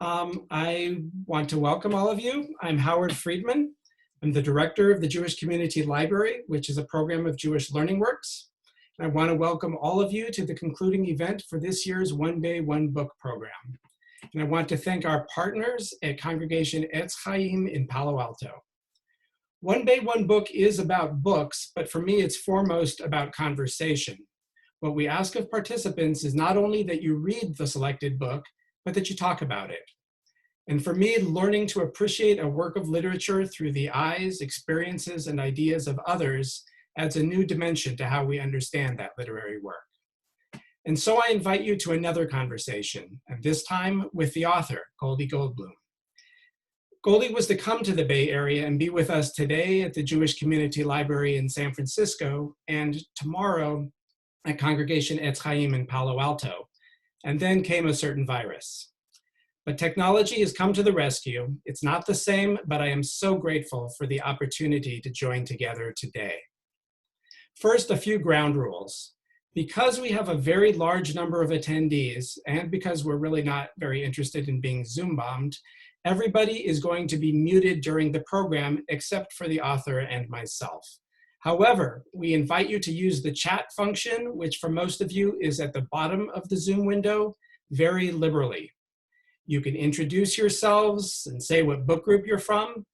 I want to welcome all of you. I'm Howard Friedman. I'm the director of the Jewish Community Library, which is a program of Jewish LearningWorks. And I want to welcome all of you to the concluding event for this year's One Day, One Book program. And I want to thank our partners at Congregation Etz Chaim in Palo Alto. One Day, One Book is about books, but for me, it's foremost about conversation. What we ask of participants is not only that you read the selected book, but that you talk about it. And for me, learning to appreciate a work of literature through the eyes, experiences, and ideas of others adds a new dimension to how we understand that literary work. And so I invite you to another conversation, and this time with the author, Goldie Goldbloom. Goldie was to come to the Bay Area and be with us today at the Jewish Community Library in San Francisco and tomorrow at Congregation Etz Chaim in Palo Alto. And then came a certain virus. But technology has come to the rescue. It's not the same, but I am so grateful for the opportunity to join together today. First, a few ground rules. Because we have a very large number of attendees, and because we're really not very interested in being Zoom bombed, everybody is going to be muted during the program except for the author and myself. However, we invite you to use the chat function, which for most of you is at the bottom of the Zoom window, very liberally. You can introduce yourselves and say what book group you're from.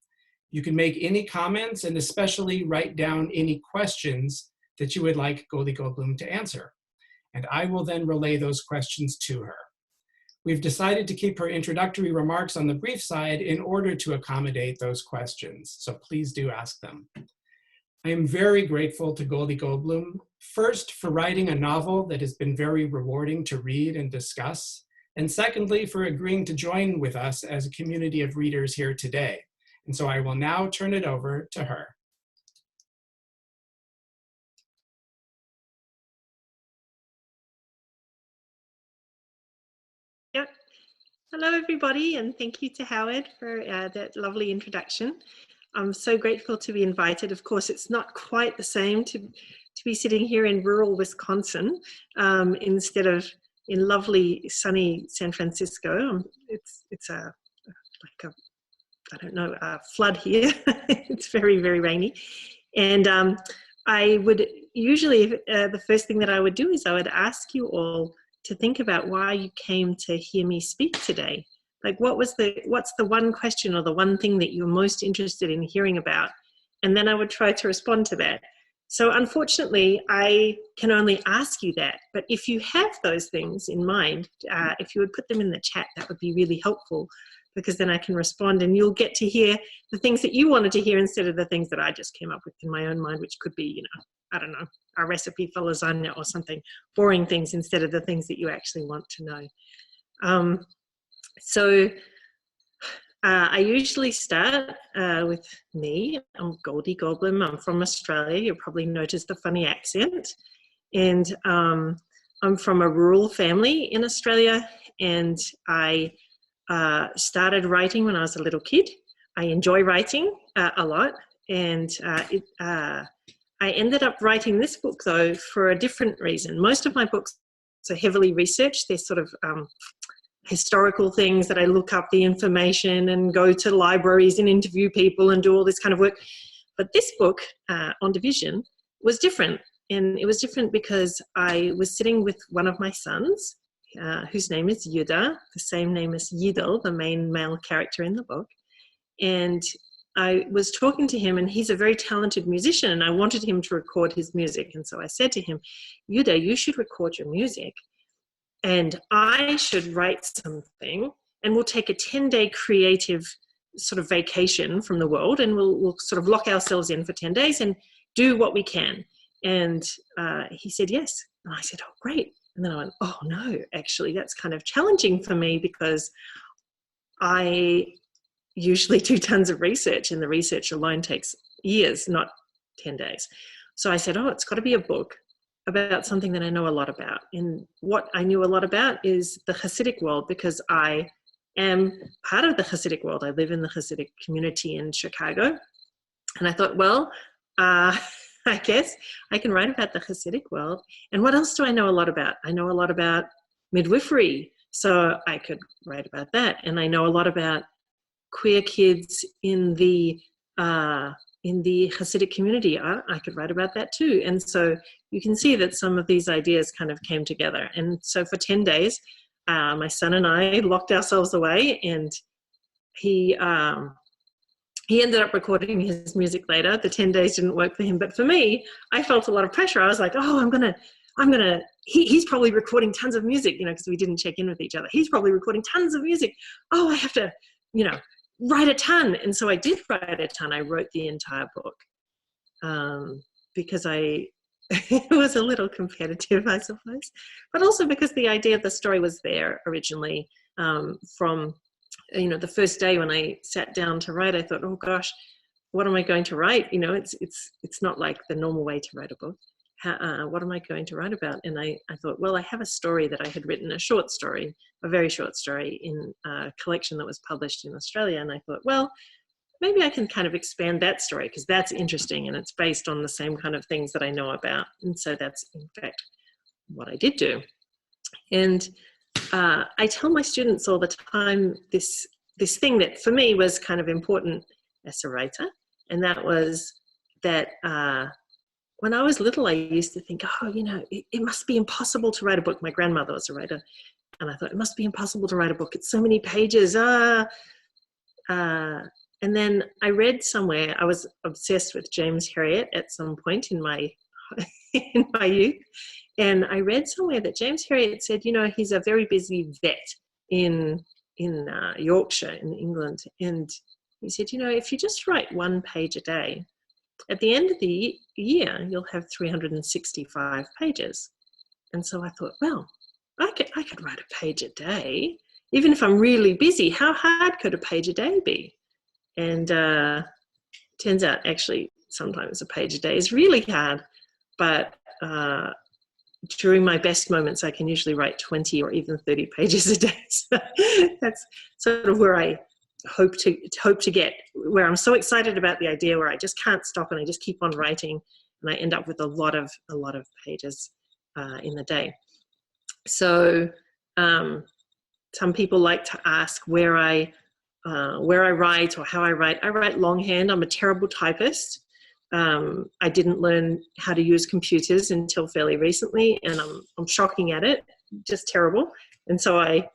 You can make any comments and especially write down any questions that you would like Goldie Goldbloom to answer. And I will then relay those questions to her. We've decided to keep her introductory remarks on the brief side in order to accommodate those questions, so please do ask them. I am very grateful to Goldie Goldbloom, first for writing a novel that has been very rewarding to read and discuss, and secondly for agreeing to join with us as a community of readers here today. And so I will now turn it over to her. Yep. Hello, everybody, and thank you to Howard for that lovely introduction. I'm so grateful to be invited. Of course, it's not quite the same to be sitting here in rural Wisconsin instead of in lovely sunny San Francisco. It's like a flood here. It's very, very rainy. And I would usually, the first thing that I would do is I would ask you all to think about why you came to hear me speak today. Like what's the one question or the one thing that you're most interested in hearing about? And then I would try to respond to that. So unfortunately, I can only ask you that. But if you have those things in mind, if you would put them in the chat, that would be really helpful, because then I can respond and you'll get to hear the things that you wanted to hear instead of the things that I just came up with in my own mind, which could be, I don't know, a recipe for lasagna or something, boring things instead of the things that you actually want to know. So I usually start with me. I'm Goldie Goldbloom. I'm from Australia. You'll probably notice the funny accent. And I'm from a rural family in Australia. And I started writing when I was a little kid. I enjoy writing a lot. And I ended up writing this book, though, for a different reason. Most of my books are heavily researched. They're sort of historical things that I look up the information and go to libraries and interview people and do all this kind of work. But this book, On Division, was different. And it was different because I was sitting with one of my sons, whose name is Yuda, the same name as Yidel, the main male character in the book. And I was talking to him, and he's a very talented musician, and I wanted him to record his music. And so I said to him, Yuda, you should record your music, and I should write something, and we'll take a 10-day creative sort of vacation from the world, and we'll sort of lock ourselves in for 10 days and do what we can. And he said yes. And I said, oh, great. And then I went, oh, no, actually, that's kind of challenging for me because I usually do tons of research, and the research alone takes years, not 10 days. So I said, oh, it's got to be a book about something that I know a lot about. And what I knew a lot about is the Hasidic world, because I am part of the Hasidic world. I live in the Hasidic community in Chicago. And I thought, well, I guess I can write about the Hasidic world. And what else do I know a lot about? I know a lot about midwifery. So I could write about that. And I know a lot about queer kids in the Hasidic community. I could write about that too. And so you can see that some of these ideas kind of came together. And so for 10 days, my son and I locked ourselves away, and he ended up recording his music later. The 10 days didn't work for him, but for me, I felt a lot of pressure. I was like, oh, he's probably recording tons of music, because we didn't check in with each other. He's probably recording tons of music. Oh, I have to, write a ton. And so I did write a ton. I wrote the entire book because it was a little competitive, I suppose, but also because the idea of the story was there originally from, the first day when I sat down to write. I thought, oh gosh, what am I going to write? It's not like the normal way to write a book. What am I going to write about? And I thought, well, I have a story that I had written, a short story, a very short story in a collection that was published in Australia. And I thought, well, maybe I can kind of expand that story because that's interesting and it's based on the same kind of things that I know about. And so that's in fact what I did do. And I tell my students all the time this thing that for me was kind of important as a writer, and that was that when I was little, I used to think, oh, it must be impossible to write a book. My grandmother was a writer, and I thought, it must be impossible to write a book. It's so many pages. And then I read somewhere, I was obsessed with James Herriot at some point in my youth. And I read somewhere that James Herriot said, he's a very busy vet in Yorkshire, in England. And he said, if you just write 1 page a day, at the end of the year, you'll have 365 pages. And so I thought, well, I could write a page a day. Even if I'm really busy, how hard could a page a day be? And turns out actually sometimes a page a day is really hard. But during my best moments, I can usually write 20 or even 30 pages a day. So that's sort of where I hope to get, where I'm so excited about the idea where I just can't stop and I just keep on writing, and I end up with a lot of pages in the day. So some people like to ask where I write or how I write. I write longhand. I'm a terrible typist. I didn't learn how to use computers until fairly recently, and I'm shocking at it, just terrible. And so I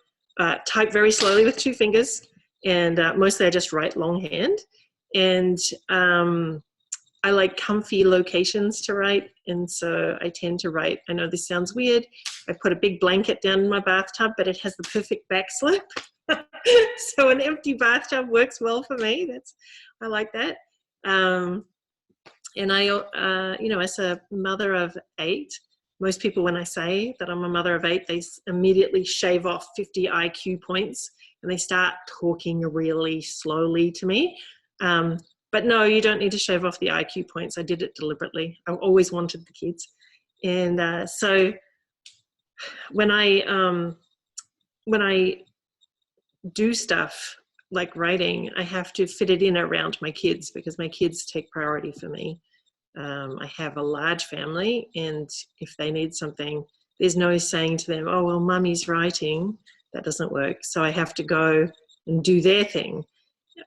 type very slowly with 2 fingers, and mostly I just write longhand. And I like comfy locations to write, and so I tend to write, I know this sounds weird, I put a big blanket down in my bathtub, but it has the perfect back slope. So an empty bathtub works well for me. I like that. And I, as a mother of 8, most people, when I say that I'm a mother of 8, they immediately shave off 50 IQ points and they start talking really slowly to me. But no, you don't need to shave off the IQ points. I did it deliberately. I always wanted the kids. And so when I do stuff like writing, I have to fit it in around my kids because my kids take priority for me. I have a large family, and if they need something, there's no saying to them, oh, well, mummy's writing. That doesn't work. So I have to go and do their thing.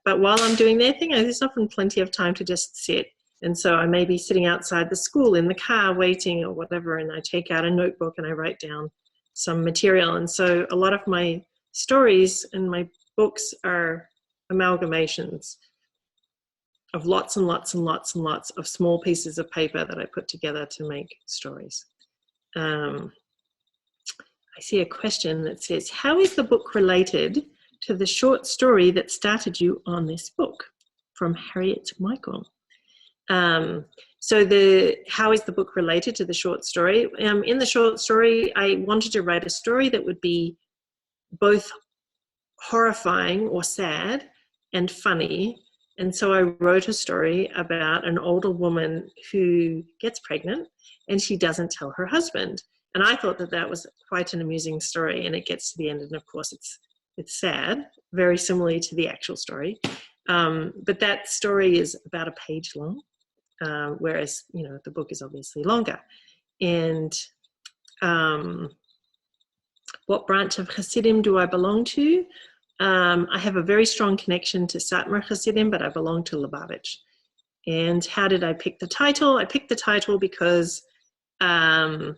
But while I'm doing their thing, there's often plenty of time to just sit. And so I may be sitting outside the school in the car waiting or whatever, and I take out a notebook and I write down some material. And so a lot of my stories and my books are amalgamations of lots and lots and lots and lots of small pieces of paper that I put together to make stories. I see a question that says, how is the book related to the short story that started you on this book? From Harriet Michael. So how is the book related to the short story? In the short story, I wanted to write a story that would be both horrifying or sad and funny. And so I wrote a story about an older woman who gets pregnant and she doesn't tell her husband. And I thought that was quite an amusing story, and it gets to the end, and of course it's sad, very similarly to the actual story. But that story is about a page long, whereas, the book is obviously longer. And What branch of Hasidim do I belong to? I have a very strong connection to Satmar Hasidim, but I belong to Lubavitch. And how did I pick the title? I picked the title because I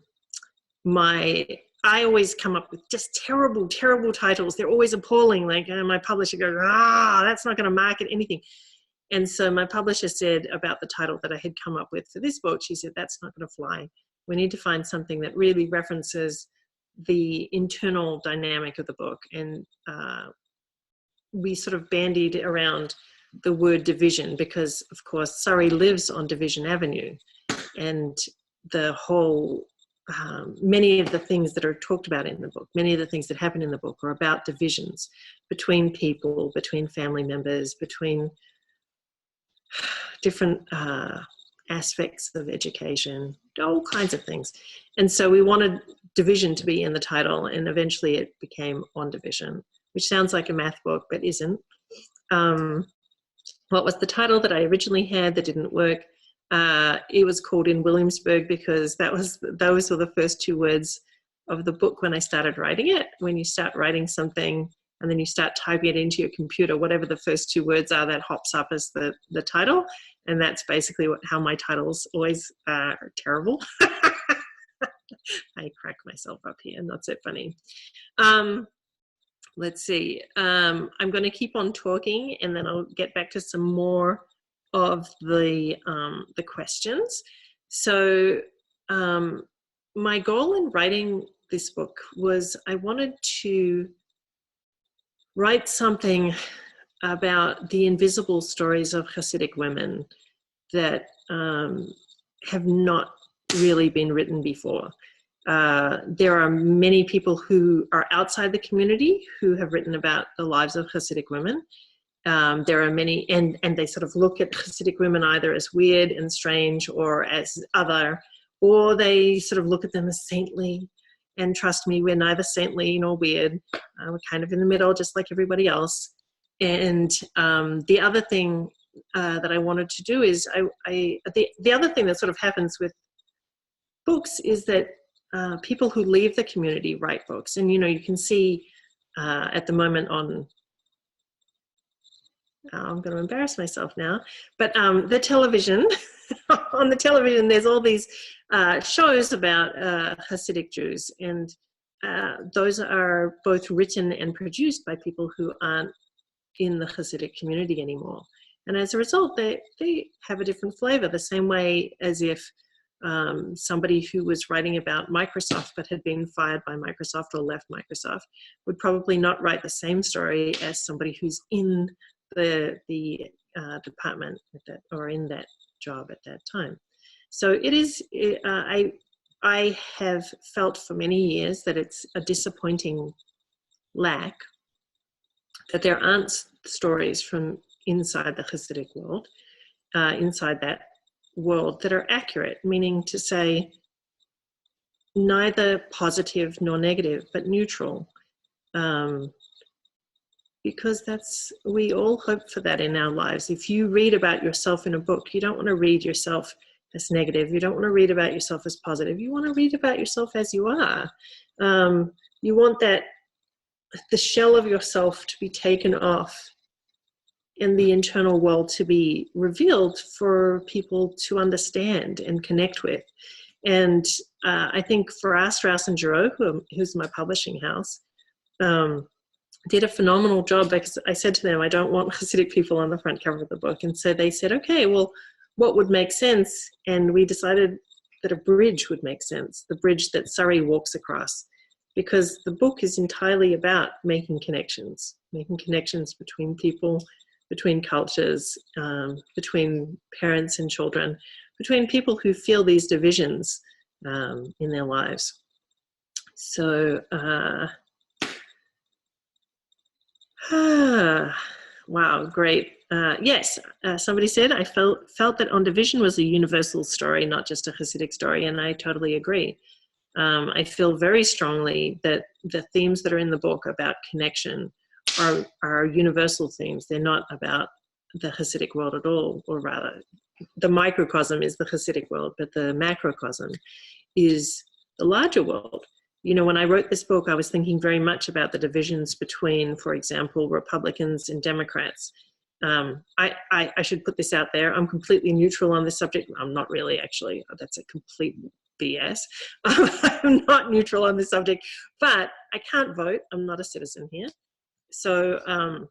always come up with just terrible, terrible titles. They're always appalling. Like my publisher goes, that's not going to market anything. And so my publisher said about the title that I had come up with for this book, she said, that's not going to fly. We need to find something that really references the internal dynamic of the book. And we sort of bandied around the word division because, of course, Surrey lives on Division Avenue. And the whole, many of the things that are talked about in the book, many of the things that happen in the book are about divisions between people, between family members, between different aspects of education, all kinds of things. And so we wanted division to be in the title, and eventually it became On Division, which sounds like a math book, but isn't. What was the title that I originally had that didn't work? It was called In Williamsburg because those were the first two words of the book when I started writing it. When you start writing something and then you start typing it into your computer, whatever the first two words are, that hops up as the title. And that's basically how my titles always are terrible. I crack myself up here, not so funny. Let's see. I'm going to keep on talking and then I'll get back to some more of the questions. So my goal in writing this book was I wanted to write something about the invisible stories of Hasidic women that have not really been written before. There are many people who are outside the community who have written about the lives of Hasidic women. There are many, and they sort of look at Hasidic women either as weird and strange or as other, or they sort of look at them as saintly. And trust me, we're neither saintly nor weird. We're kind of in the middle, just like everybody else. And the other thing that I wanted to do is, the other thing that sort of happens with books is that people who leave the community write books. And, you can see at the moment on, I'm going to embarrass myself now, but the television, on the television, there's all these shows about Hasidic Jews. And those are both written and produced by people who aren't in the Hasidic community anymore. And as a result, they have a different flavor, the same way as if somebody who was writing about Microsoft but had been fired by Microsoft or left Microsoft would probably not write the same story as somebody who's in the department or in that job at that time. So it is, I have felt for many years that it's a disappointing lack that there aren't stories from inside the Hasidic world, inside that world, that are accurate, meaning to say neither positive nor negative, but neutral. Because we all hope for that in our lives. If you read about yourself in a book, you don't want to read yourself as negative. You don't want to read about yourself as positive. You want to read about yourself as you are. You want the shell of yourself to be taken off and the internal world to be revealed for people to understand and connect with. And I think for Strauss and Giroux, who's my publishing house, did a phenomenal job, because I said to them, I don't want Hasidic people on the front cover of the book. And so they said, okay, well, what would make sense? And we decided that a bridge would make sense, the bridge that Surrey walks across, because the book is entirely about making connections between people, between cultures, between parents and children, between people who feel these divisions in their lives. So, wow, great. Yes, somebody said, I felt that On Division was a universal story, not just a Hasidic story, and I totally agree. I feel very strongly that the themes that are in the book about connection are universal themes. They're not about the Hasidic world at all, or rather, the microcosm is the Hasidic world, but the macrocosm is the larger world. you know, when I wrote this book, I was thinking very much about the divisions between, for example, Republicans and Democrats. I should put this out there. I'm completely neutral on this subject. I'm not really, actually. That's a complete BS. I'm not neutral on this subject, but I can't vote. I'm not a citizen here. So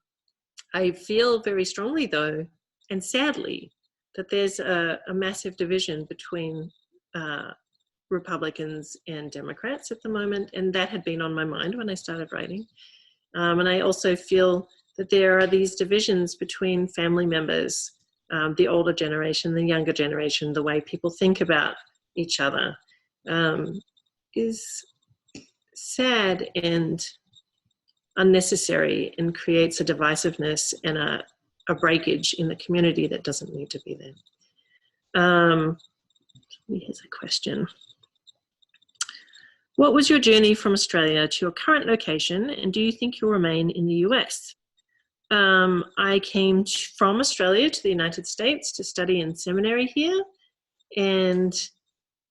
I feel very strongly, though, and sadly, that there's a massive division between Republicans and Democrats at the moment, and that had been on my mind when I started writing. And I also feel that there are these divisions between family members, the older generation, the younger generation, the way people think about each other is sad and unnecessary, and creates a divisiveness and a breakage in the community that doesn't need to be there. Here's a question. What was your journey from Australia to your current location, and do you think you'll remain in the US? I came from Australia to the United States to study in seminary here, and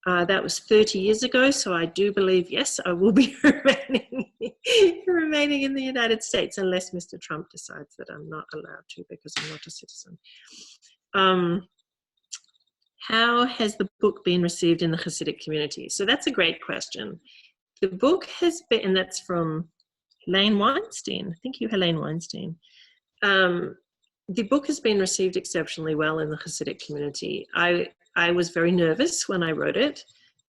that was 30 years ago, so I do believe, yes, I will be remaining in the United States, unless Mr. Trump decides that I'm not allowed to because I'm not a citizen. How has the book been received in the Hasidic community? So that's a great question. The book has been, and that's from Helene Weinstein. Thank you, Helene Weinstein. The book has been received exceptionally well in the Hasidic community. I was very nervous when I wrote it.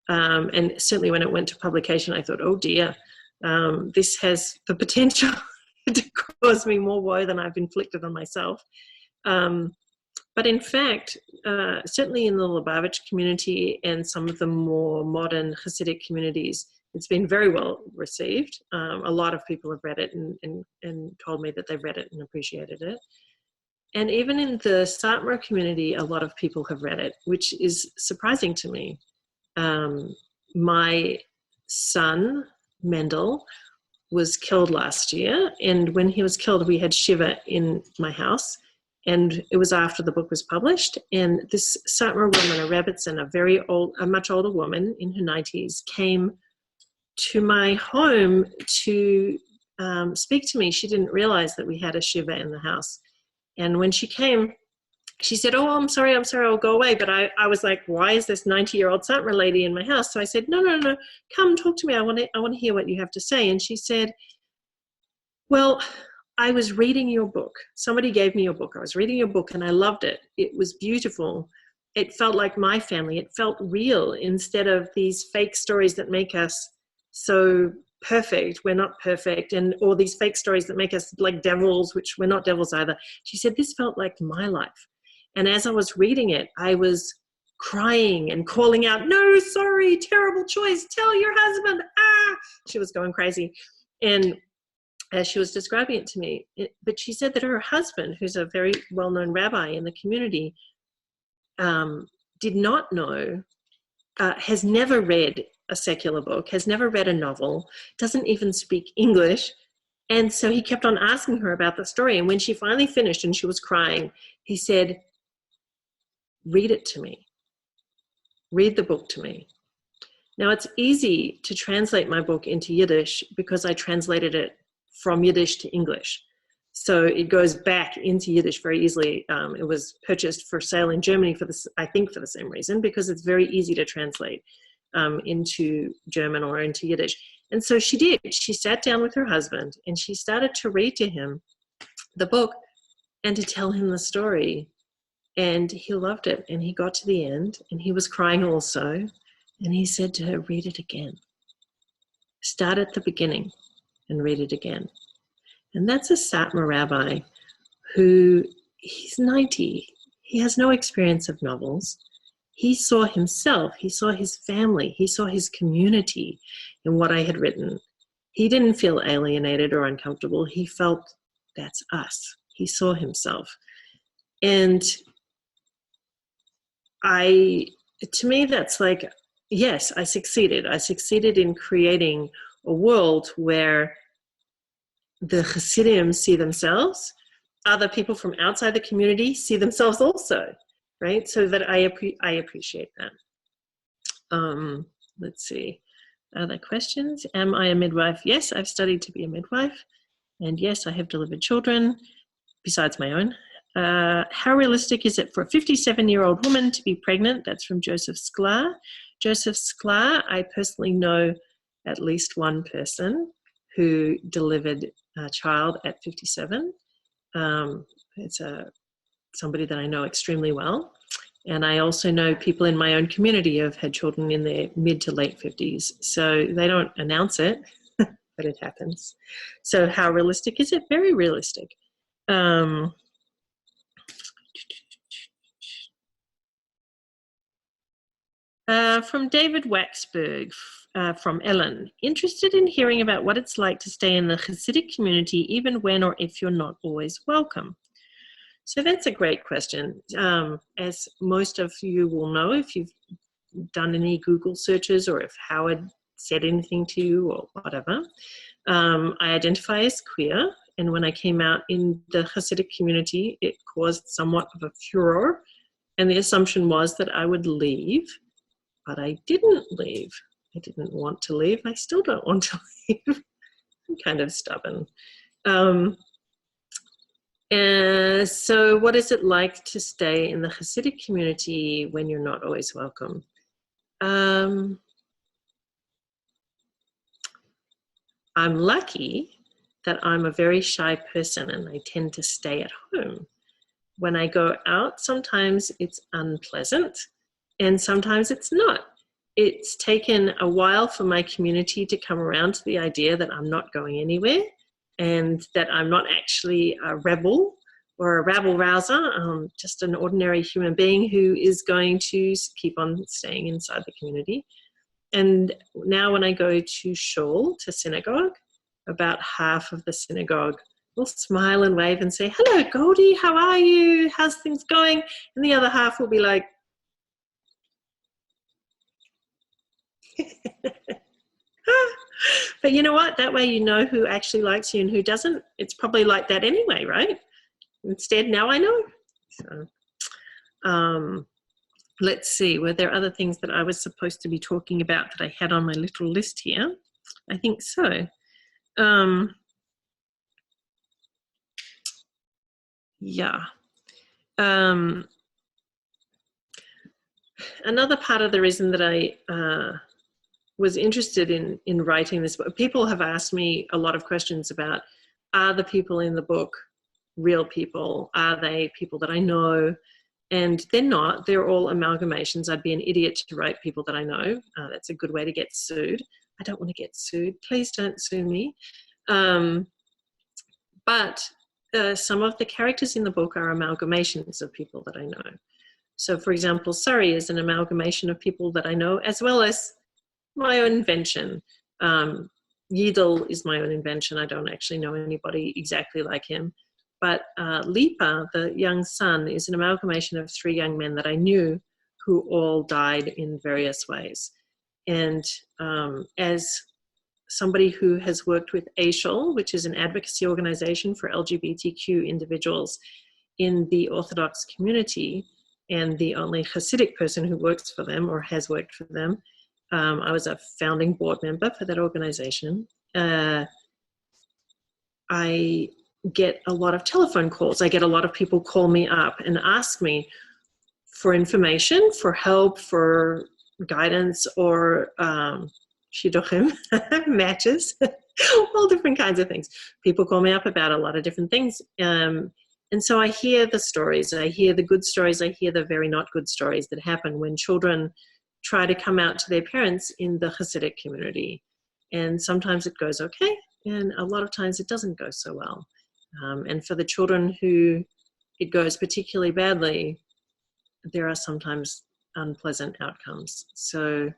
And certainly when it went to publication, I thought, oh dear, this has the potential to cause me more woe than I've inflicted on myself. But in fact, certainly in the Lubavitch community and some of the more modern Hasidic communities, it's been very well received. A lot of people have read it and told me that they've read it and appreciated it. And even in the Satmar community, a lot of people have read it, which is surprising to me. My son, Mendel, was killed last year. And when he was killed, we had Shiva in my house. And it was after the book was published. And this Satmar woman, a Rebbitzin, a much older woman in her 90s, came to my home to speak to me. She didn't realize that we had a Shiva in the house. And when she came, she said, oh, I'm sorry, I'll go away. But I was like, why is this 90-year-old Satmar lady in my house? So I said, no, come talk to me. I want to hear what you have to say. And she said, well, I was reading your book. Somebody gave me your book. I was reading your book and I loved it. It was beautiful. It felt like my family. It felt real instead of these fake stories that make us so perfect. We're not perfect. And or these fake stories that make us like devils, which we're not devils either. She said, this felt like my life. And as I was reading it, I was crying and calling out, no, sorry, terrible choice. Tell your husband. Ah, she was going crazy. And as she was describing it to me, but she said that her husband, who's a very well-known rabbi in the community, did not know, has never read a secular book, has never read a novel, doesn't even speak English. And so he kept on asking her about the story. And when she finally finished and she was crying, he said, read it to me. Read the book to me. Now, it's easy to translate my book into Yiddish because I translated it from Yiddish to English. So it goes back into Yiddish very easily. It was purchased for sale in Germany I think for the same reason, because it's very easy to translate into German or into Yiddish. And so she did. She sat down with her husband and she started to read to him the book and to tell him the story. And he loved it. And he got to the end and he was crying also. And he said to her, read it again. Start at the beginning and read it again. And that's a Satmar rabbi who, he's 90. He has no experience of novels. He saw himself, he saw his family, he saw his community in what I had written. He didn't feel alienated or uncomfortable. He felt, that's us. He saw himself. And to me, that's like, yes, I succeeded. I succeeded in creating a world where the Hasidim see themselves, other people from outside the community see themselves also, right? So that I appreciate that. Let's see. Other questions? Am I a midwife? Yes, I've studied to be a midwife. And yes, I have delivered children, besides my own. How realistic is it for a 57-year-old woman to be pregnant? That's from Joseph Sklar. Joseph Sklar, I personally know at least one person who delivered a child at 57. It's somebody that I know extremely well. And I also know people in my own community who have had children in their mid to late 50s. So they don't announce it, but it happens. So how realistic is it? Very realistic. From David Waxberg from Ellen, interested in hearing about what it's like to stay in the Hasidic community even when or if you're not always welcome. So that's a great question. As most of you will know, if you've done any Google searches or if Howard said anything to you or whatever, I identify as queer. And when I came out in the Hasidic community, it caused somewhat of a furor. And the assumption was that I would leave, but I didn't leave. I didn't want to leave. I still don't want to leave. I'm kind of stubborn. So what is it like to stay in the Hasidic community when you're not always welcome? I'm lucky that I'm a very shy person and I tend to stay at home. When I go out, sometimes it's unpleasant and sometimes it's not. It's taken a while for my community to come around to the idea that I'm not going anywhere and that I'm not actually a rebel or a rabble-rouser, just an ordinary human being who is going to keep on staying inside the community. And now when I go to shul, to synagogue, about half of the synagogue will smile and wave and say, hello, Goldie, how are you? How's things going? And the other half will be like, but you know what? That way you know who actually likes you and who doesn't. It's probably like that anyway, right? Instead, now I know. So, let's see. Were there other things that I was supposed to be talking about that I had on my little list here? I think so. Yeah. Another part of the reason that I was interested in writing this book, people have asked me a lot of questions about, are the people in the book real people? Are they people that I know? And they're not. They're all amalgamations. I'd be an idiot to write people that I know. That's a good way to get sued. I don't want to get sued. Please don't sue me. But some of the characters in the book are amalgamations of people that I know. So, for example, Surrey is an amalgamation of people that I know, as well as my own invention. Yidel is my own invention. I don't actually know anybody exactly like him. But Lipa, the young son, is an amalgamation of 3 young men that I knew who all died in various ways. And as somebody who has worked with ASHL, which is an advocacy organization for LGBTQ individuals in the Orthodox community, and the only Hasidic person who works for them or has worked for them, I was a founding board member for that organization. I get a lot of telephone calls. I get a lot of people call me up and ask me for information, for help, for guidance, or shidduchim, matches, all different kinds of things. People call me up about a lot of different things. And so I hear the stories. I hear the good stories. I hear the very not good stories that happen when children try to come out to their parents in the Hasidic community. And sometimes it goes okay, and a lot of times it doesn't go so well. And for the children who it goes particularly badly, there are sometimes unpleasant outcomes. So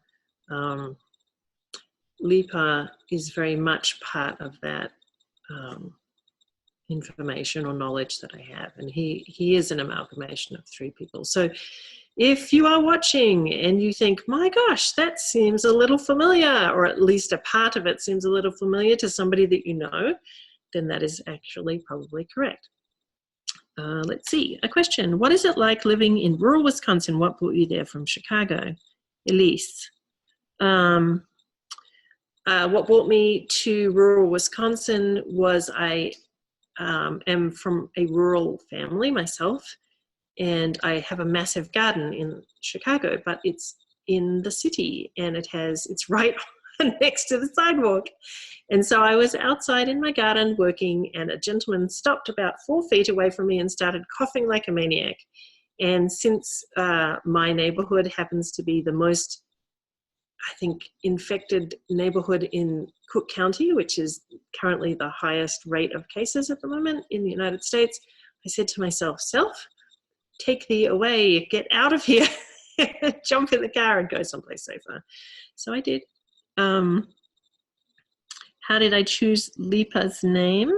Lipa is very much part of that information or knowledge that I have. And he is an amalgamation of 3 people. So if you are watching and you think, my gosh, that seems a little familiar, or at least a part of it seems a little familiar to somebody that you know, then that is actually probably correct. Let's see, a question. What is it like living in rural Wisconsin? What brought you there from Chicago? Elise. what brought me to rural Wisconsin was I am from a rural family myself, and I have a massive garden in Chicago, but it's in the city, and it's right next to the sidewalk. And so I was outside in my garden working, and a gentleman stopped about 4 feet away from me and started coughing like a maniac. And since my neighborhood happens to be the most, I think, infected neighborhood in Cook County, which is currently the highest rate of cases at the moment in the United States, I said to myself, "Self, take thee away, get out of here," jump in the car and go someplace safer. So I did. How did I choose Lipa's name?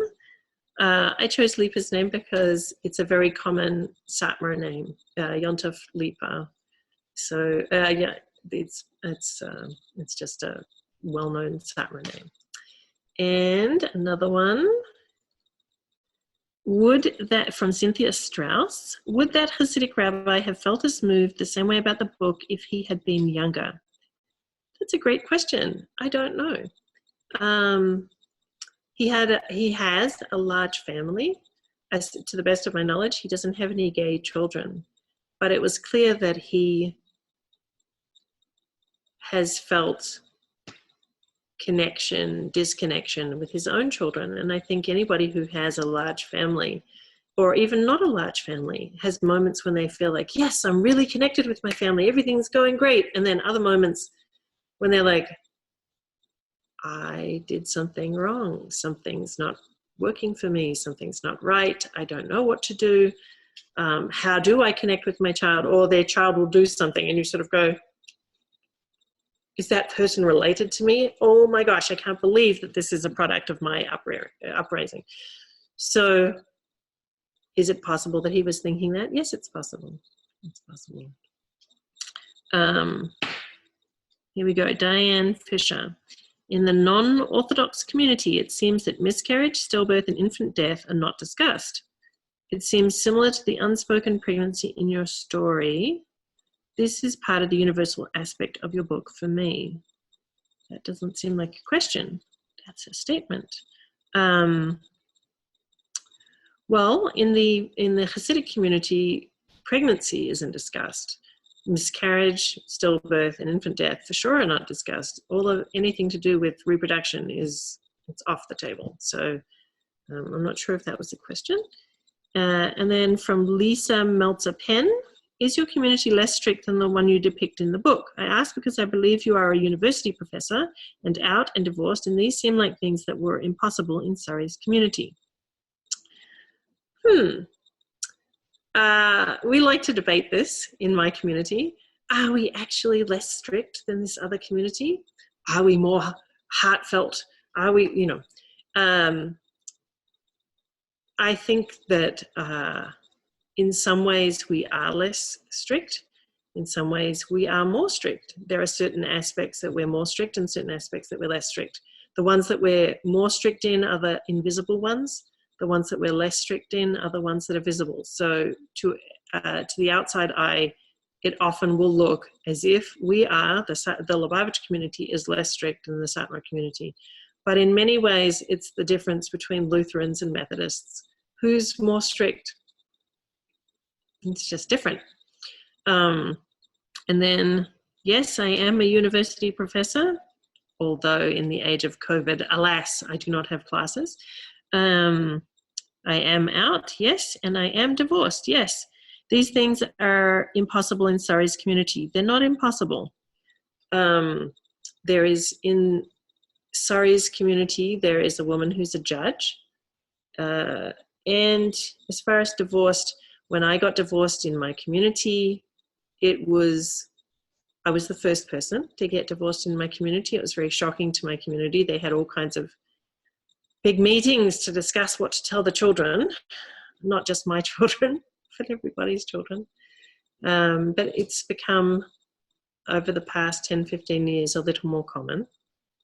I chose Lipa's name because it's a very common Satmar name, Yontef Lipa. So yeah, it's just a well-known Satmar name. And another one, from Cynthia Strauss, would that Hasidic rabbi have felt as moved the same way about the book if he had been younger? That's a great question. I don't know. He has a large family. As to the best of my knowledge, he doesn't have any gay children, but it was clear that he has felt disconnection with his own children. And I think anybody who has a large family, or even not a large family, has moments when they feel like, yes, I'm really connected with my family, everything's going great. And then other moments when they're like, I did something wrong, something's not working for me, something's not right, I don't know what to do. How do I connect with my child? Or their child will do something and you sort of go, is that person related to me? Oh my gosh, I can't believe that this is a product of my uprising. So is it possible that he was thinking that? Yes, it's possible. It's possible. Here we go, Diane Fisher. In the non-Orthodox community, it seems that miscarriage, stillbirth, and infant death are not discussed. It seems similar to the unspoken pregnancy in your story. This is part of the universal aspect of your book for me. That doesn't seem like a question. That's a statement. Well, in the Hasidic community, pregnancy isn't discussed. Miscarriage, stillbirth, and infant death for sure are not discussed. Anything to do with reproduction it's off the table. So I'm not sure if that was a question. And then from Lisa Meltzer-Penn, is your community less strict than the one you depict in the book? I ask because I believe you are a university professor and out and divorced, and these seem like things that were impossible in Surrey's community. We like to debate this in my community. Are we actually less strict than this other community? Are we more heartfelt? Are we, I think that in some ways we are less strict. In some ways we are more strict. There are certain aspects that we're more strict and certain aspects that we're less strict. The ones that we're more strict in are the invisible ones. The ones that we're less strict in are the ones that are visible. So to the outside eye, it often will look as if we are, the Lubavitch community is less strict than the Satmar community. But in many ways, it's the difference between Lutherans and Methodists. Who's more strict? It's just different. And then, yes, I am a university professor, although in the age of COVID, alas, I do not have classes. I am out, yes, and I am divorced, yes. These things are impossible in Surrey's community. They're not impossible. There is, in Surrey's community, there is a woman who's a judge. And as far as divorced, when I got divorced in my community, I was the first person to get divorced in my community. It was very shocking to my community. They had all kinds of big meetings to discuss what to tell the children, not just my children, but everybody's children. But it's become, over the past 10, 15 years, a little more common.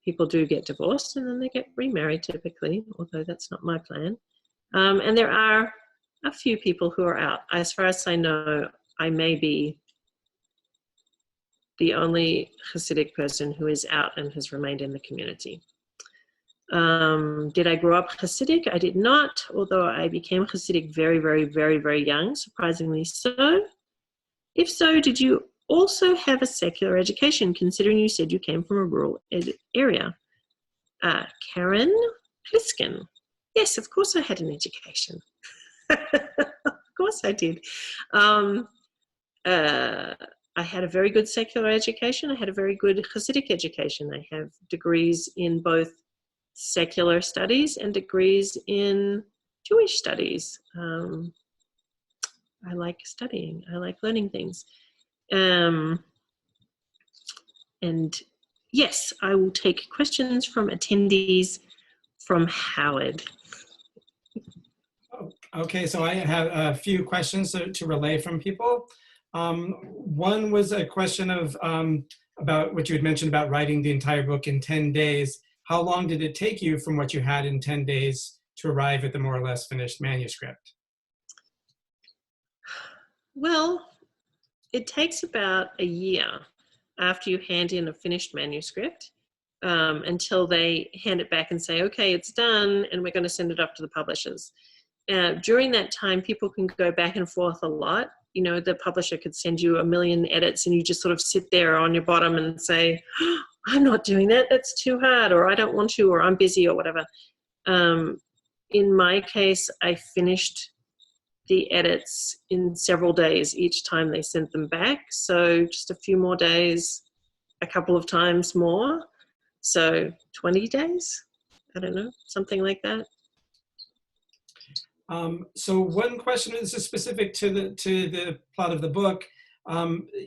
People do get divorced and then they get remarried typically, although that's not my plan. And there are a few people who are out. As far as I know, I may be the only Hasidic person who is out and has remained in the community. Did I grow up Hasidic? I did not, although I became Hasidic very, very, very, very young, surprisingly so. If so, did you also have a secular education, considering you said you came from a rural area? Karen Pliskin. Yes, of course I had an education. Of course I did. I had a very good secular education. I had a very good Hasidic education. I have degrees in both secular studies and degrees in Jewish studies. I like studying. I like learning things. And yes, I will take questions from attendees from Howard. Okay, so I have a few questions to relay from people. One was a question of about what you had mentioned about writing the entire book in 10 days. How long did it take you from what you had in 10 days to arrive at the more or less finished manuscript? Well, it takes about a year after you hand in a finished manuscript until they hand it back and say, okay, it's done, and we're going to send it up to the publishers. During that time, people can go back and forth a lot. You know, the publisher could send you a million edits and you just sort of sit there on your bottom and say, oh, I'm not doing that, that's too hard, or I don't want to, or I'm busy, or whatever. In my case, I finished the edits in several days each time they sent them back. So just a few more days, a couple of times more. So 20 days, I don't know, something like that. So one question, this is specific to the plot of the book.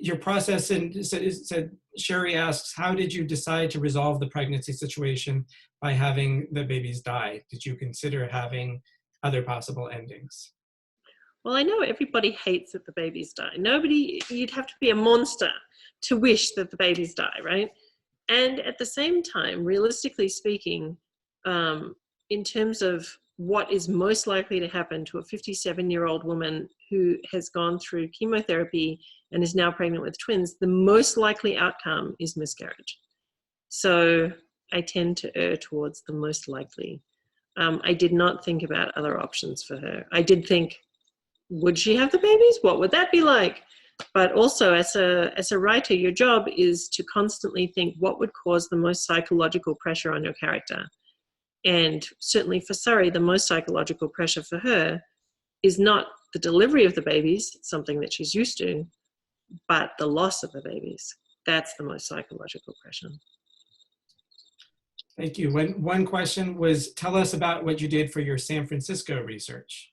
Your process, and said Sherry asks, how did you decide to resolve the pregnancy situation by having the babies die? Did you consider having other possible endings? Well, I know everybody hates that the babies die. You'd have to be a monster to wish that the babies die, right? And at the same time, realistically speaking, in terms of what is most likely to happen to a 57-year-old woman who has gone through chemotherapy and is now pregnant with twins, the most likely outcome is miscarriage. So I tend to err towards the most likely. I did not think about other options for her. I did think, would she have the babies? What would that be like? But also as a writer, your job is to constantly think what would cause the most psychological pressure on your character. And certainly for Sari, the most psychological pressure for her is not the delivery of the babies, something that she's used to, but the loss of the babies. That's the most psychological pressure. Thank you. One question was, tell us about what you did for your San Francisco research.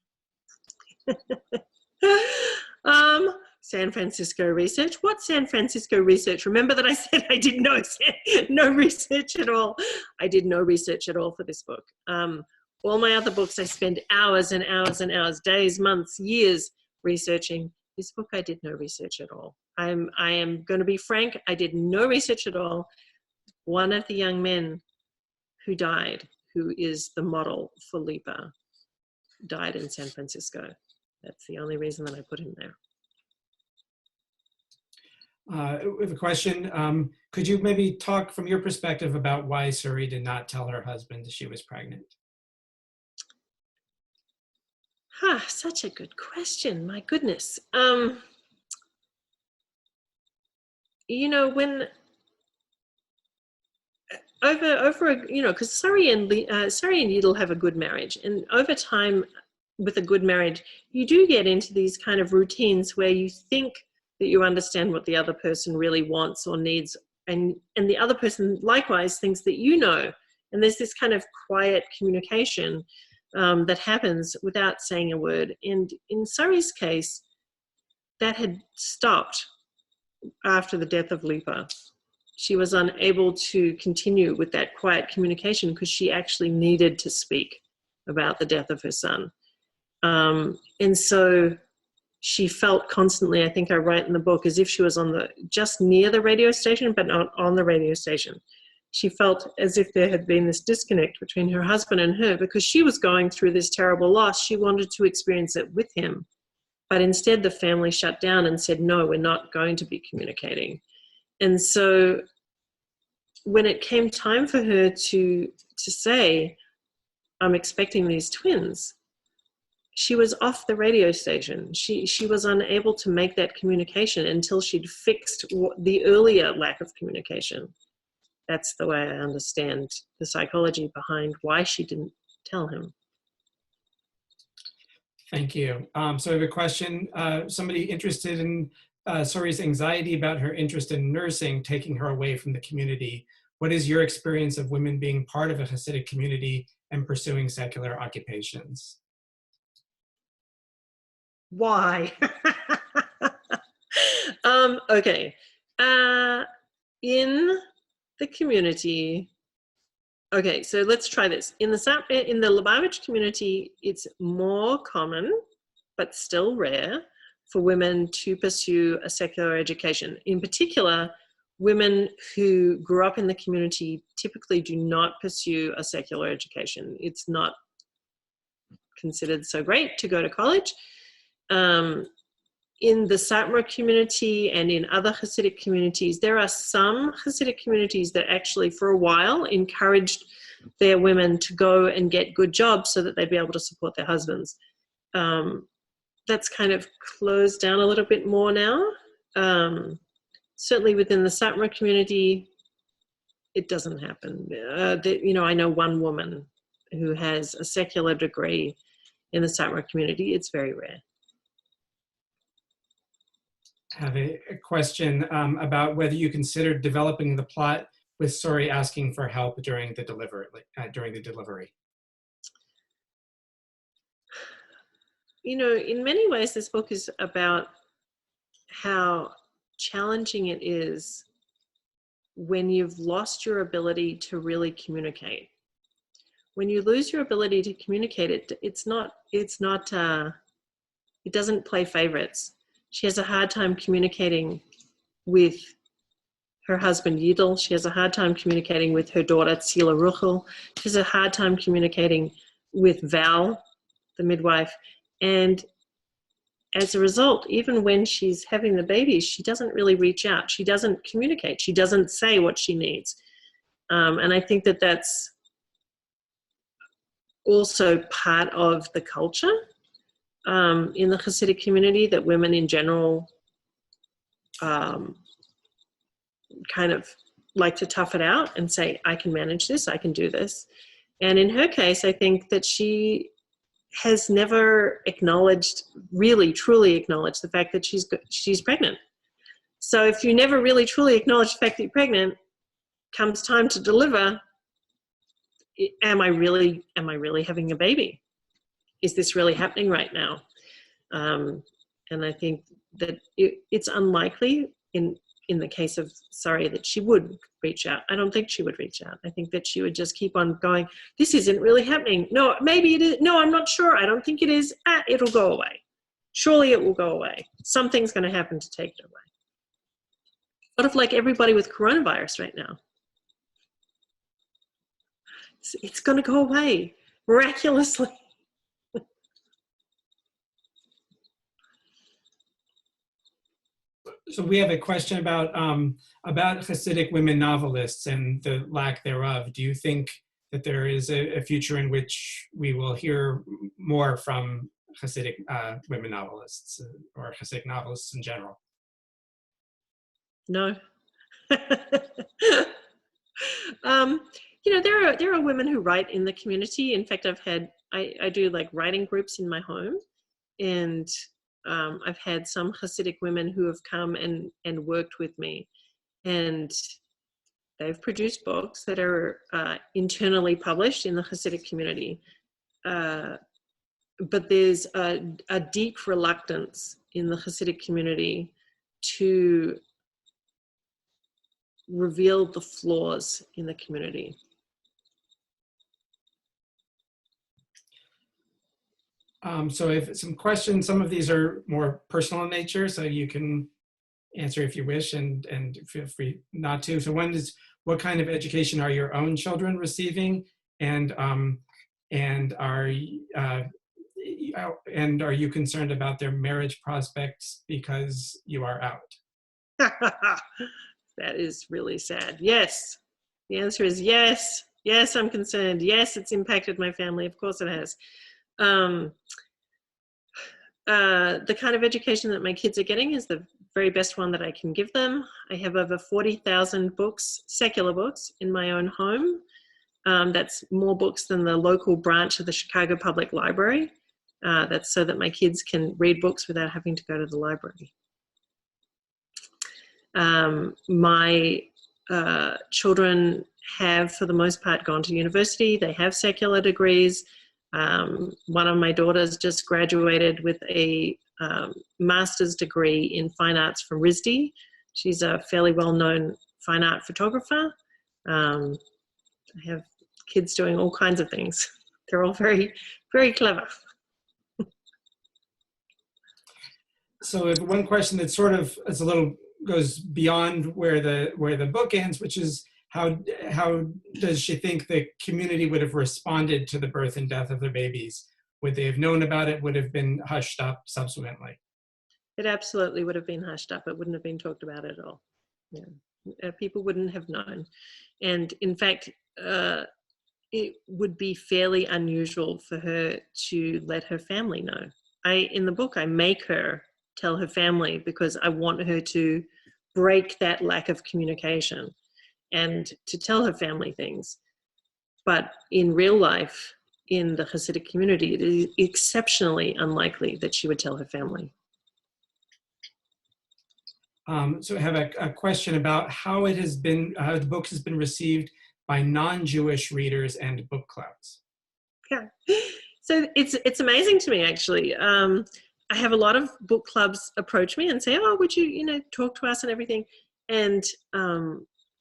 San Francisco research? What San Francisco research? Remember that I said I did no research at all. I did no research at all for this book. All my other books, I spend hours and hours and hours, days, months, years researching. This book, I did no research at all. I am going to be frank, I did no research at all. One of the young men who died, who is the model for Lipa, died in San Francisco. That's the only reason that I put him there. We have a question. Could you maybe talk from your perspective about why Suri did not tell her husband she was pregnant? Such a good question. My goodness. You know, when because Sari and Yidel have a good marriage, and over time with a good marriage, you do get into these kind of routines where you think that you understand what the other person really wants or needs, and the other person likewise thinks that you know, and there's this kind of quiet communication that happens without saying a word. And in Sari's case, that had stopped after the death of Lipa. She was unable to continue with that quiet communication because she actually needed to speak about the death of her son. And so she felt constantly, I think I write in the book, as if she was just near the radio station, but not on the radio station. She felt as if there had been this disconnect between her husband and her because she was going through this terrible loss. She wanted to experience it with him. But instead, the family shut down and said, no, we're not going to be communicating. And so when it came time for her to say, I'm expecting these twins, she was off the radio station. She was unable to make that communication until she'd fixed the earlier lack of communication. That's the way I understand the psychology behind why she didn't tell him. Thank you. So I have a question. Somebody interested in Sori's anxiety about her interest in nursing, taking her away from the community. What is your experience of women being part of a Hasidic community and pursuing secular occupations? Why? Okay. In the community, okay, so let's try this. In the Lubavitch community, it's more common, but still rare, for women to pursue a secular education. In particular, women who grew up in the community typically do not pursue a secular education. It's not considered so great to go to college. In the Satmar community and in other Hasidic communities, there are some Hasidic communities that actually for a while encouraged their women to go and get good jobs so that they'd be able to support their husbands. That's kind of closed down a little bit more now. Certainly within the Satmar community, it doesn't happen. I know one woman who has a secular degree in the Satmar community. It's very rare. I have a question about whether you considered developing the plot with Sori asking for help during the delivery. In many ways, this book is about how challenging it is when you've lost your ability to really communicate. When you lose your ability to communicate, it doesn't play favorites. She has a hard time communicating with her husband Yidel. She has a hard time communicating with her daughter Tzila Ruchel. She has a hard time communicating with Val, the midwife. And as a result, even when she's having the babies, she doesn't really reach out. She doesn't communicate. She doesn't say what she needs. And I think that that's also part of the culture in the Hasidic community, that women in general kind of like to tough it out and say, I can manage this, I can do this. And in her case, I think that she has never really truly acknowledged the fact that she's pregnant. So if you never really truly acknowledge the fact that you're pregnant, comes time to deliver, am I really having a baby? Is this really happening right now? And I think that it's unlikely in the case of Sori that she would reach out. I don't think she would reach out. I think that she would just keep on going, this isn't really happening. No, maybe it is. No, I'm not sure. I don't think it is. It'll go away. Surely it will go away. Something's going to happen to take it away. Sort of like everybody with coronavirus right now. It's going to go away miraculously. So we have a question about Hasidic women novelists and the lack thereof. Do you think that there is a future in which we will hear more from Hasidic women novelists or Hasidic novelists in general? No. There are women who write in the community. In fact, I do like writing groups in my home, and I've had some Hasidic women who have come and worked with me, and they've produced books that are internally published in the Hasidic community. But there's a deep reluctance in the Hasidic community to reveal the flaws in the community. So I have some questions. Some of these are more personal in nature, so you can answer if you wish and feel free not to. So one is, what kind of education are your own children receiving? And are you concerned about their marriage prospects because you are out? that is really sad. Yes. The answer is yes. Yes, I'm concerned. Yes, it's impacted my family. Of course it has. The kind of education that my kids are getting is the very best one that I can give them. I have over 40,000 books, secular books, in my own home. That's more books than the local branch of the Chicago Public Library. That's so that my kids can read books without having to go to the library. My children have, for the most part, gone to university. They have secular degrees. One of my daughters just graduated with a master's degree in fine arts from RISD. She's a fairly well-known fine art photographer. I have kids doing all kinds of things. They're all very, very clever. So one question that sort of is a little goes beyond where the book ends, which is how does she think the community would have responded to the birth and death of their babies? Would they have known about it? Would have been hushed up subsequently? It absolutely would have been hushed up. It wouldn't have been talked about at all. Yeah. People wouldn't have known. And in fact, it would be fairly unusual for her to let her family know. In the book, I make her tell her family because I want her to break that lack of communication and to tell her family things. But in real life, in the Hasidic community, it is exceptionally unlikely that she would tell her family. So I have a question about how the book has been received by non-Jewish readers and book clubs. Yeah, so it's amazing to me, actually. I have a lot of book clubs approach me and say, "Oh, would you talk to us and everything?" And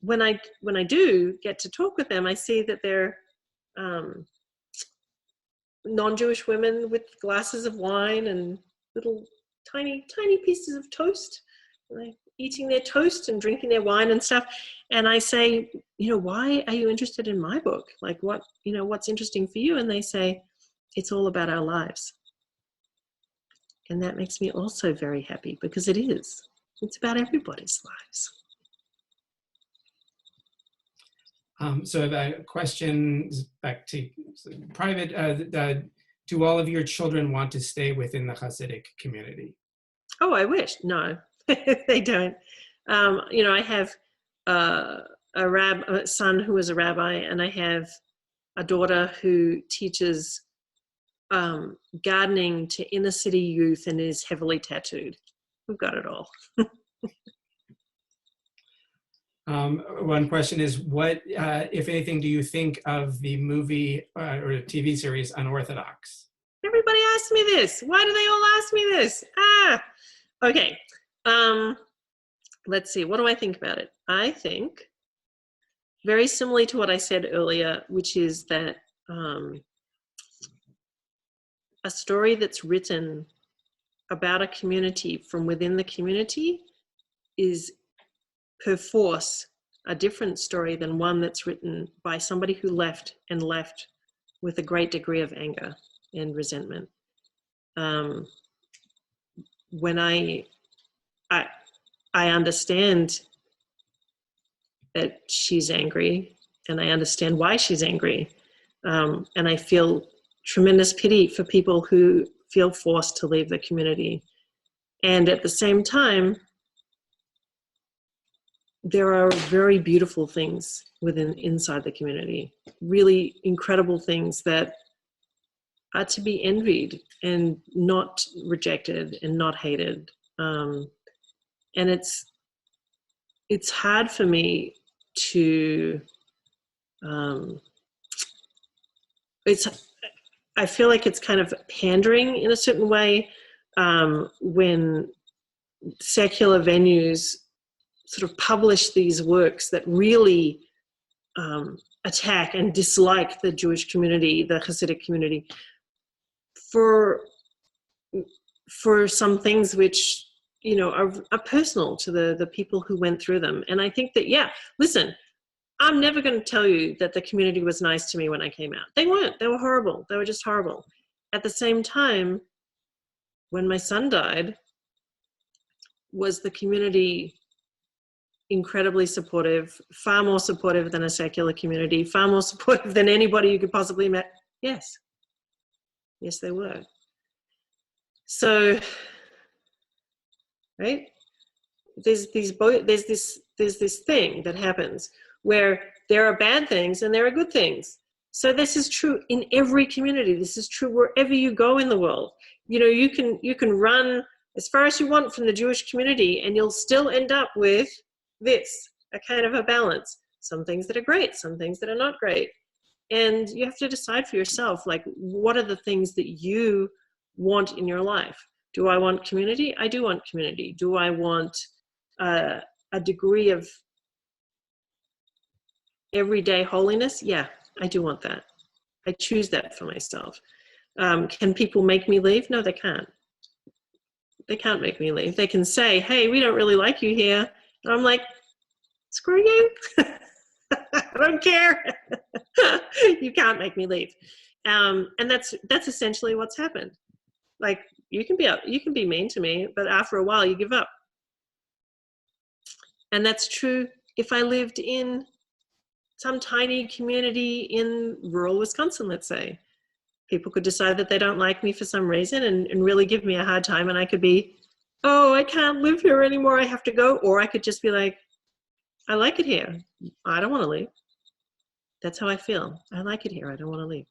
when I do get to talk with them, I see that they're non-Jewish women with glasses of wine and little tiny pieces of toast, like eating their toast and drinking their wine and stuff. And I say, why are you interested in my book? Like, what's interesting for you? And they say, it's all about our lives. And that makes me also very happy, because it is. It's about everybody's lives. So the question is back to private. Do all of your children want to stay within the Hasidic community? Oh, I wish. No, they don't. I have a son who is a rabbi, and I have a daughter who teaches gardening to inner city youth and is heavily tattooed. We've got it all. One question is, what, if anything, do you think of the movie or TV series Unorthodox? Everybody asks me this. Why do they all ask me this? Okay. Let's see. What do I think about it? I think very similarly to what I said earlier, which is that a story that's written about a community from within the community is per force a different story than one that's written by somebody who left with a great degree of anger and resentment. When I understand that she's angry, and I understand why she's angry, and I feel tremendous pity for people who feel forced to leave the community. And at the same time, there are very beautiful things inside the community, really incredible things that are to be envied and not rejected and not hated. And it's hard for me to, I feel like it's kind of pandering in a certain way when secular venues sort of publish these works that really attack and dislike the Jewish community, the Hasidic community, for some things which are personal to the people who went through them. And I think that, listen, I'm never going to tell you that the community was nice to me when I came out. They weren't. They were horrible. They were just horrible. At the same time, when my son died, was the community incredibly supportive, far more supportive than a secular community, far more supportive than anybody you could possibly met. Yes. Yes, they were. So, right? There's this thing that happens where there are bad things and there are good things. So this is true in every community. This is true wherever you go in the world. You know, you can run as far as you want from the Jewish community and you'll still end up with this, a kind of a balance. Some things that are great, some things that are not great. And you have to decide for yourself, like, what are the things that you want in your life? Do I want community? I do want community. Do I want a degree of everyday holiness? Yeah, I do want that. I choose that for myself. Can people make me leave? No, they can't. They can't make me leave. They can say, hey, we don't really like you here. And I'm like, screw you. I don't care. You can't make me leave. And that's essentially what's happened. Like, you can be mean to me, but after a while you give up. And that's true if I lived in some tiny community in rural Wisconsin, let's say. People could decide that they don't like me for some reason and really give me a hard time, and I could be, oh, I can't live here anymore, I have to go. Or I could just be like, I like it here. I don't want to leave. That's how I feel. I like it here. I don't want to leave.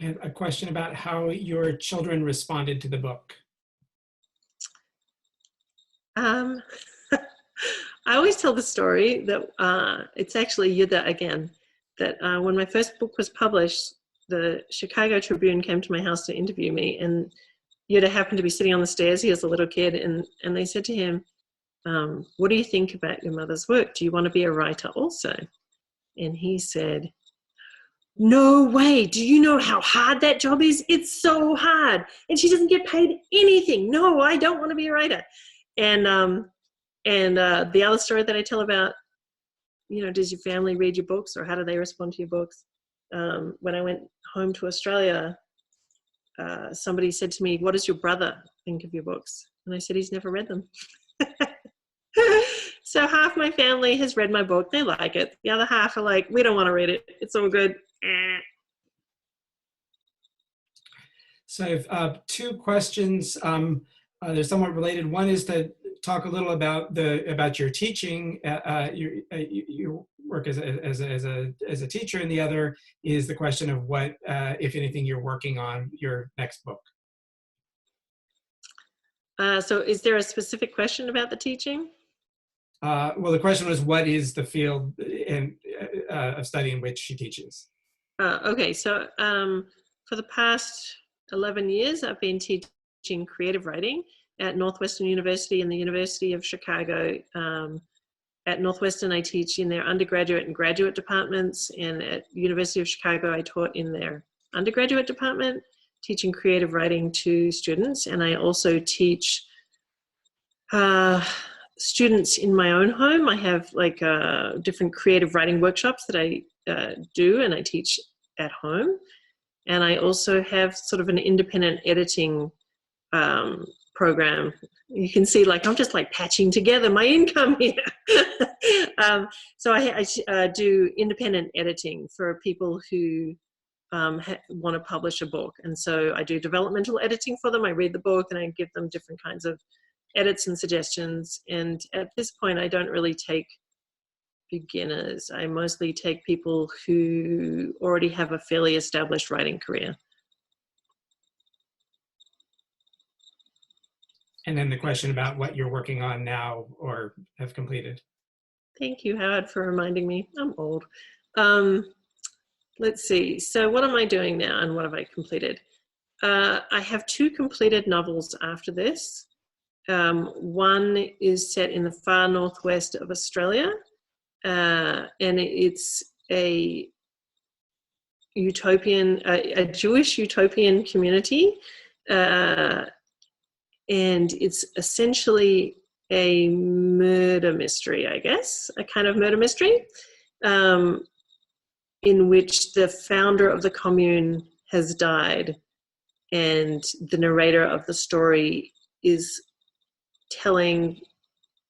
I have a question about how your children responded to the book. I always tell the story that it's actually Yuda again, that when my first book was published, the Chicago Tribune came to my house to interview me, and Yuda happened to be sitting on the stairs. He was a little kid, and they said to him, what do you think about your mother's work? Do you want to be a writer also? And he said, no way. Do you know how hard that job is? It's so hard. And she doesn't get paid anything. No, I don't want to be a writer. And the other story that I tell about, you know, does your family read your books, or how do they respond to your books? When I went home to Australia, somebody said to me, what does your brother think of your books? And I said, he's never read them. So half my family has read my book. They like it. The other half are like, we don't want to read it. It's all good. So I have two questions. They're somewhat related. One is to talk a little about your teaching, your work as a teacher, and the other is the question of what, if anything, you're working on your next book. So is there a specific question about the teaching? Well, the question was, what is the field of study in which she teaches? Okay, so for the past 11 years, I've been teaching creative writing at Northwestern University and the University of Chicago. At Northwestern, I teach in their undergraduate and graduate departments, and at University of Chicago, I taught in their undergraduate department, teaching creative writing to students, and I also teach students in my own home. I have like different creative writing workshops that I do, and I teach at home. And I also have sort of an independent editing program. You can see, like, I'm just like patching together my income here. So I do independent editing for people who want to publish a book. And so I do developmental editing for them. I read the book and I give them different kinds of edits and suggestions. And at this point, I don't really take beginners. I mostly take people who already have a fairly established writing career. And then the question about what you're working on now or have completed. Thank you, Howard, for reminding me. I'm old. Let's see. So what am I doing now and what have I completed? I have 2 completed novels after this. One is set in the far northwest of Australia, and it's a utopian, a Jewish utopian community, and it's essentially a murder mystery, I guess, a kind of murder mystery, in which the founder of the commune has died, and the narrator of the story is telling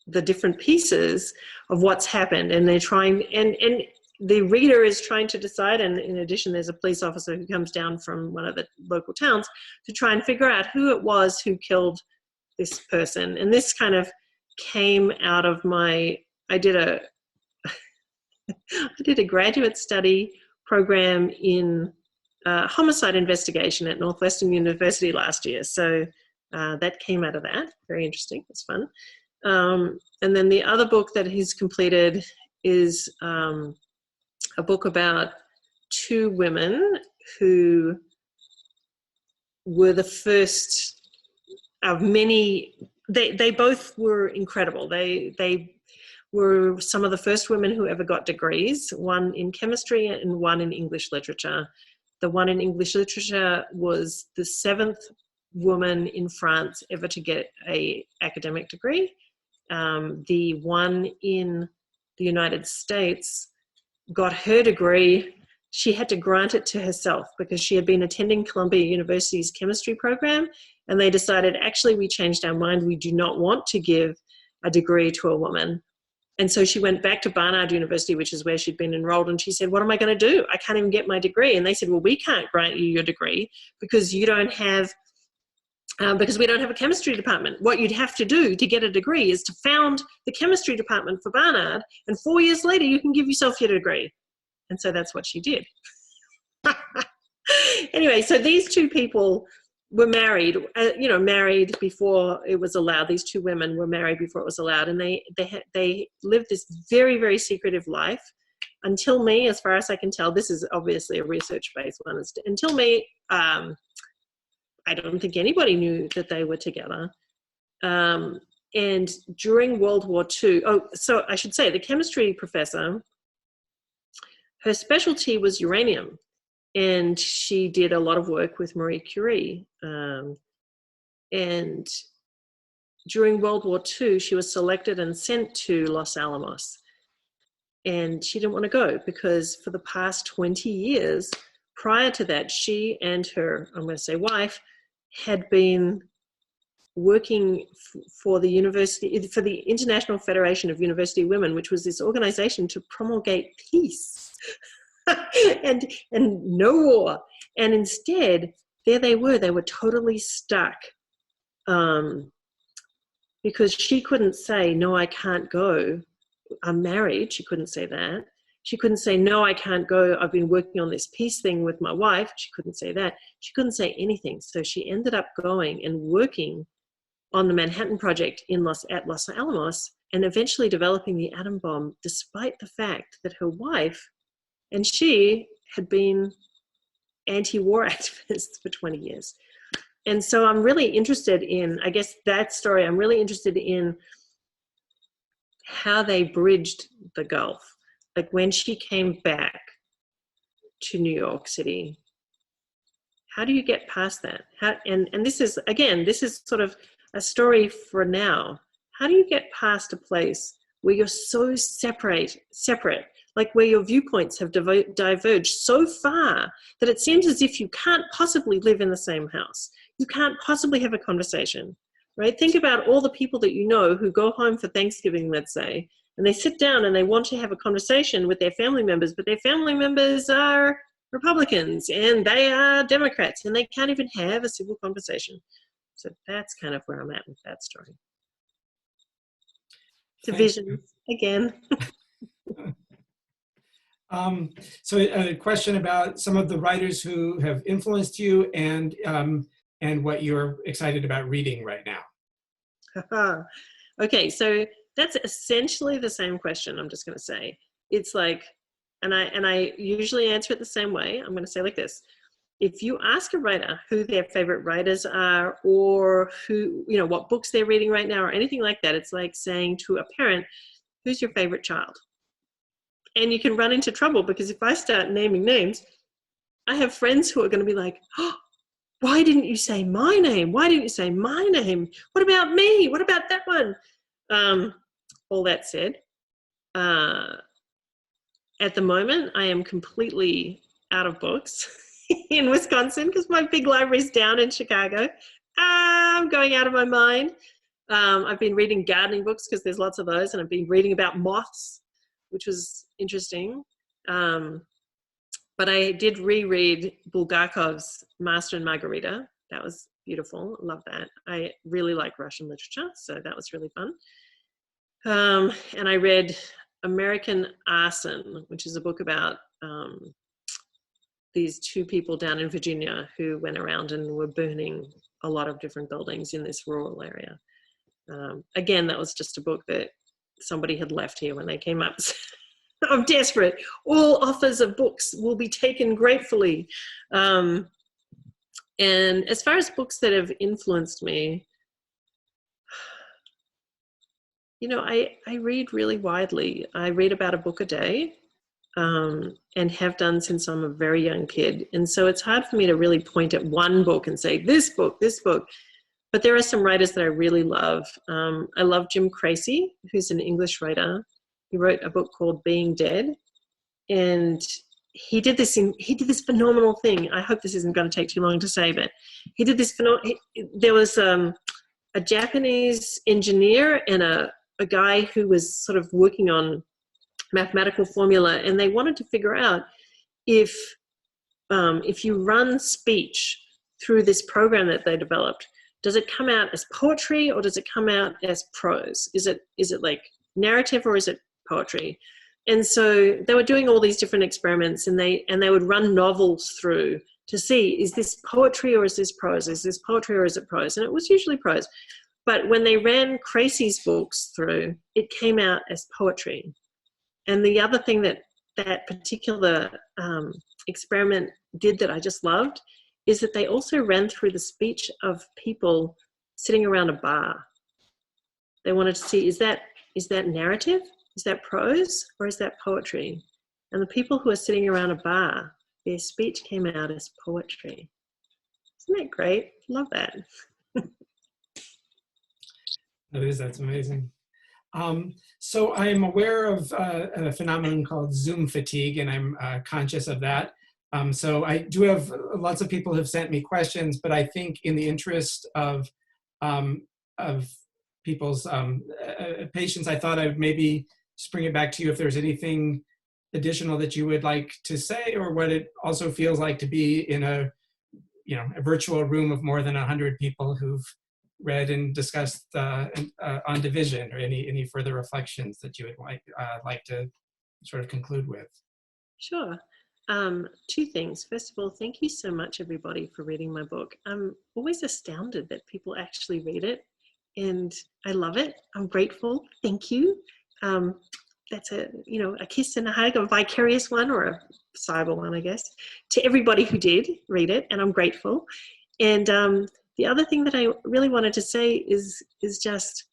the different pieces of what's happened, and they're trying, and the reader is trying to decide, and in addition there's a police officer who comes down from one of the local towns to try and figure out who it was who killed this person. And this kind of came out of I did a graduate study program in homicide investigation at Northwestern University last year. So that came out of that. Very interesting. It's fun. And then the other book that he's completed is a book about two women who were the first of many. They both were incredible. They were some of the first women who ever got degrees, one in chemistry and one in English literature. The one in English literature was the 7th woman in France ever to get an academic degree. The one in the United States got her degree. She had to grant it to herself because she had been attending Columbia University's chemistry program, and they decided, actually, we changed our mind. We do not want to give a degree to a woman. And so she went back to Barnard University, which is where she'd been enrolled, and she said, what am I going to do? I can't even get my degree. And they said, well, we can't grant you your degree because you don't have, because we don't have a chemistry department. What you'd have to do to get a degree is to found the chemistry department for Barnard, and 4 years later, you can give yourself your degree. And so that's what she did. Anyway, so these two people were married, married before it was allowed. These two women were married before it was allowed, and they lived this very, very secretive life until me, as far as I can tell. This is obviously a research-based one. Until me, I don't think anybody knew that they were together. And during World War II, so I should say the chemistry professor, her specialty was uranium. And she did a lot of work with Marie Curie. And during World War II, she was selected and sent to Los Alamos. And she didn't want to go because for the past 20 years, prior to that, she and her, I'm going to say wife, had been working for the university, for the International Federation of University Women, which was this organization to promulgate peace. and no war. And instead, there they were totally stuck because she couldn't say, no, I can't go. I'm married. She couldn't say that. She couldn't say, no, I can't go. I've been working on this peace thing with my wife. She couldn't say that. She couldn't say anything. So she ended up going and working on the Manhattan Project at Los Alamos and eventually developing the atom bomb, despite the fact that her wife and she had been anti-war activists for 20 years. And so I'm really interested in, I guess that story, I'm really interested in how they bridged the Gulf. Like when she came back to New York City, how do you get past that? And this is, again, this is sort of a story for now. How do you get past a place where you're so separate, like where your viewpoints have diverged so far that it seems as if you can't possibly live in the same house. You can't possibly have a conversation, right? Think about all the people that you know who go home for Thanksgiving, let's say, and they sit down and they want to have a conversation with their family members, but their family members are Republicans and they are Democrats and they can't even have a civil conversation. So that's kind of where I'm at with that story. Division again. So a question about some of the writers who have influenced you and what you're excited about reading right now. Okay, so that's essentially the same question. I'm just going to say it's like, and I usually answer it the same way. I'm going to say like this: if you ask a writer who their favorite writers are, or who, you know, what books they're reading right now, or anything like that, it's like saying to a parent, "Who's your favorite child?" And you can run into trouble because if I start naming names, I have friends who are going to be like, "Oh, why didn't you say my name? Why didn't you say my name? What about me? What about that one?" All that said, at the moment, I am completely out of books in Wisconsin because my big library's down in Chicago. I'm going out of my mind. I've been reading gardening books because there's lots of those, and I've been reading about moths, which was interesting. But I did reread Bulgakov's Master and Margarita. That was beautiful. Love that. I really like Russian literature, so that was really fun. And I read American Arson, which is a book about these two people down in Virginia who went around and were burning a lot of different buildings in this rural area. Again, that was just a book that somebody had left here when they came up. I'm desperate. All offers of books will be taken gratefully. And as far as books that have influenced me, you know, I read really widely. I read about a book a day, and have done since I'm a very young kid. And so it's hard for me to really point at one book and say, this book, this book. But there are some writers that I really love. I love Jim Tracy, who's an English writer. He wrote a book called Being Dead. And he did this phenomenal thing. I hope this isn't going to take too long to say, but he did this there was a Japanese engineer and a guy who was sort of working on mathematical formula, and they wanted to figure out if you run speech through this program that they developed, does it come out as poetry or does it come out as prose? Is it like narrative or is it poetry? And so they were doing all these different experiments, and they would run novels through to see, is this poetry or is this prose? Is this poetry or is it prose? And it was usually prose. But when they ran Tracy's books through, it came out as poetry. And the other thing that particular experiment did that I just loved is that they also ran through the speech of people sitting around a bar. They wanted to see, is that narrative? Is that prose or is that poetry? And the people who are sitting around a bar, their speech came out as poetry. Isn't that great? Love that. That's amazing. So I am aware of a phenomenon called Zoom fatigue, and I'm conscious of that. So I do have lots of people have sent me questions, but I think in the interest of people's patience, I thought I would maybe spring it back to you if there's anything additional that you would like to say, or what it also feels like to be in a virtual room of more than 100 people who've read and discussed on division, or any further reflections that you would like to sort of conclude with. Sure. Two things. First of all, thank you so much, everybody, for reading my book. I'm always astounded that people actually read it, and I love it. I'm grateful. Thank you. That's a kiss and a hug, a vicarious one, or a cyber one, I guess, to everybody who did read it, and I'm grateful. And the other thing that I really wanted to say is just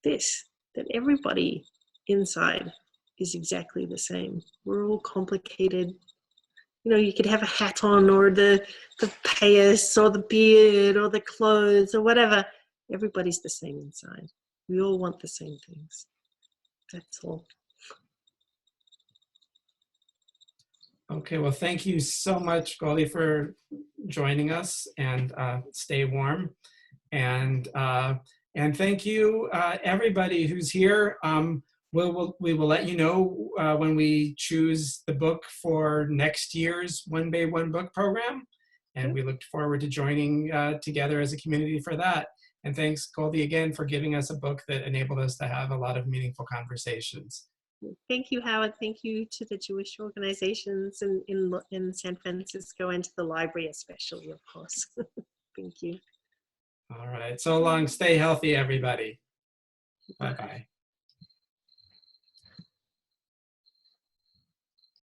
this, that everybody inside is exactly the same. We're all complicated. You could have a hat on, or the payas, or the beard, or the clothes, or whatever. Everybody's the same inside. We all want the same things. That's all. Okay, well, thank you so much, Goldie, for joining us, and stay warm. And thank you, everybody who's here. We will let you know when we choose the book for next year's One Bay One Book program. And we look forward to joining together as a community for that. And thanks, Goldie, again, for giving us a book that enabled us to have a lot of meaningful conversations. Thank you, Howard. Thank you to the Jewish organizations in San Francisco, and to the library especially, of course. Thank you. All right. So long. Stay healthy, everybody. Bye-bye.